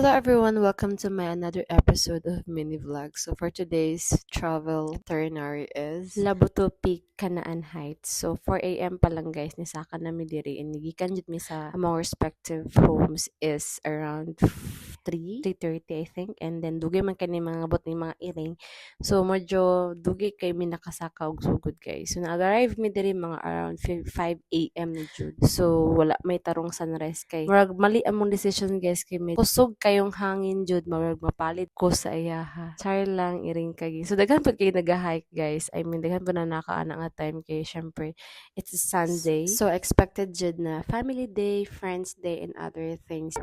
Hello everyone, welcome to my another episode of mini vlog. So for today's travel itinerary is Labuto Peak, Kanaan Heights. So 4 a.m. pa lang guys ni saka na mi diri and gikan jud mi sa among respective homes is around 3:30 I think, and then dugay man kani mga abot ni mga iring. So medyo dugay kay mi nakasaka og sugod guys. So nag-arrive mi diri mga around 5 a.m. na jud. So wala may tarong sunrise kay murag mali among decision guys kay may kusog kayong hangin jud murag mapalit ko sa iyaha. Char lang iring kagi. So daghan pud kay naga-hike guys. I mean daghan pud na nakaana nga time kay syempre it's a Sunday. So expected jud na family day, friends day and other things.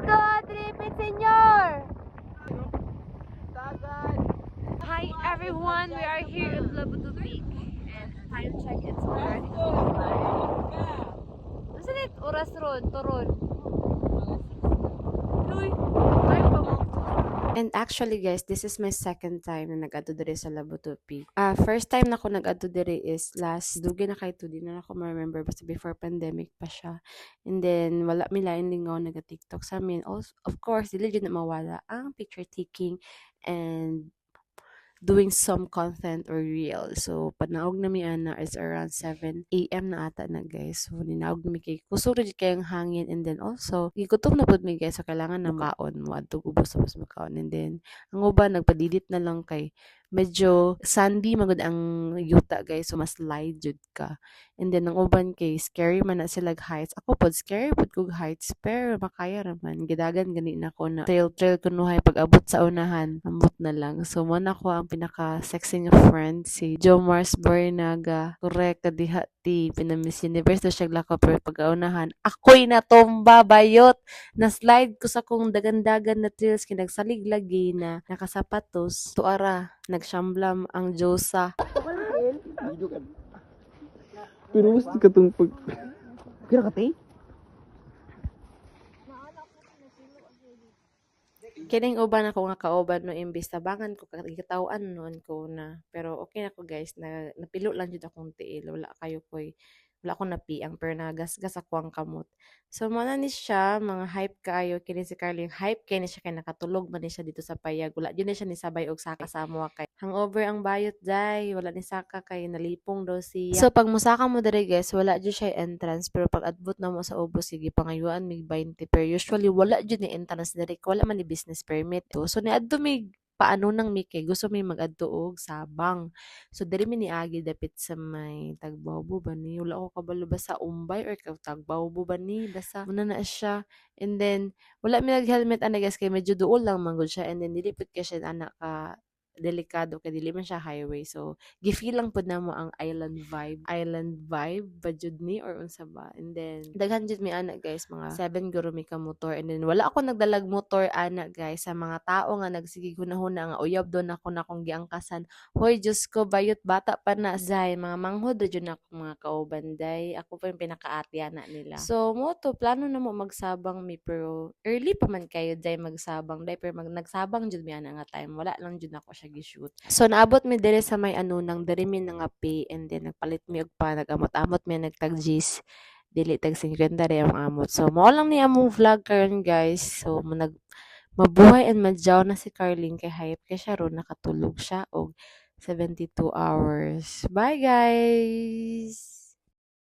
Hi everyone, we are here in Labuto Peak and time check it's already 5. Saan it? Oras ron, turon. Uy, ay pa mo. And actually guys, this is my second time na nag-adto diri sa Labuto Peak. First time na ako nag-adto diri is last dugay na kay di na ako ma-remember basta before pandemic pa siya. And then wala mi lain lingaw naga-TikTok sa amin. Also, of course, dili jud na mawala ang picture taking and doing some content or reel. So, panaog na mi ana is around 7 a.m. na ata na guys. So, ninaog na mi kay kusog na kayong hangin and then also, gigutom na pud mi guys. So, kailangan na makaon mo. Adto ubos sa mas makaon. And then, ang uban, nagpadidit na lang kay medyo sandy magud ang yuta guys. So, mas light jud ka. And then, ang uban kay scary man na sila heights. Ako pod scary pod kog heights. Pero, makaya raman. Gidagan gani na ko na trail kunuhay pag abot sa unahan. Ambot na lang. So, mo na ko ang pinaka-sexy nga friend, si Jomars Bornaga. Correct, kadihati, pinamiss universe na siya lako, pero pag-aunahan, ako'y natumba bayot. Na-slide ko sa kong dagan-dagan na trails, kinagsalig lagi na nakasapatos. Tuara, nagsyamblam ang Diyosa. Pero mas katong pag... Kira ka, te? Kining uban ako nga kauban no imbis tabangan ko katawan noon ko na, pero okay na ko guys na napilo lang jud akong tiil, wala kayo koy wala ko napiang pero nagasgas ako ang kamot. So mo na ni siya mga hype kaayo kini si Carly, hype kay ni siya kay nakatulog man ni siya dito sa payag, wala jud ni siya ni sabay og saka sa amo kay hangover ang bayot day, wala ni saka kay nalipong daw siya. So pag musaka mo diri guys, wala jud siya entrance, pero pag adbot na mo sa ubos sige pangayuan mig 20, pero usually wala jud ni entrance diri, wala man ni business permit to. So niadto mig paano nang Mike, gusto may mag-adto og Sabang. So diri mi niagi dapit sa may Tagbawbo ba ni, wala ko kabalo ba sa Umbay or Tagbawbo ba ni, basta muna na siya. And then wala mi nag-helmet ana guys kay medyo duol lang man gud siya, and then dili pud ka siya anak ka delikado kay dili man siya highway. So gi-feel lang pud namo ang island vibe ba jud ni or unsa ba. And then daghan jud mi ana guys, mga 7 guro mi ka motor, and then wala ako nagdalag motor ana guys sa mga tao nga nagsige hunahuna nga uyab don ako na kong giangkasan. Hoy Diyos ko, bayot bata pa na zay mga manghod ra jud ako mga kaubanday, ako pa yung pinakaatya na nila. So mo to plano na mo magsabang mi, pero early pa man kayo day magsabang day, pero nagsabang jud mi ana nga time, wala lang jud ako siya gi-shoot. So naabot mi diri sa may nang diri mi nangapi, and then nagpalit mi og pa nagamot-amot mi nagtag-gis dili tag 50 rin ang amot. So mao lang ni among vlog karon guys. So mabuhay and madyaw na si Carling kay hype kay siya ron nakatulog siya og 72 hours. Bye guys.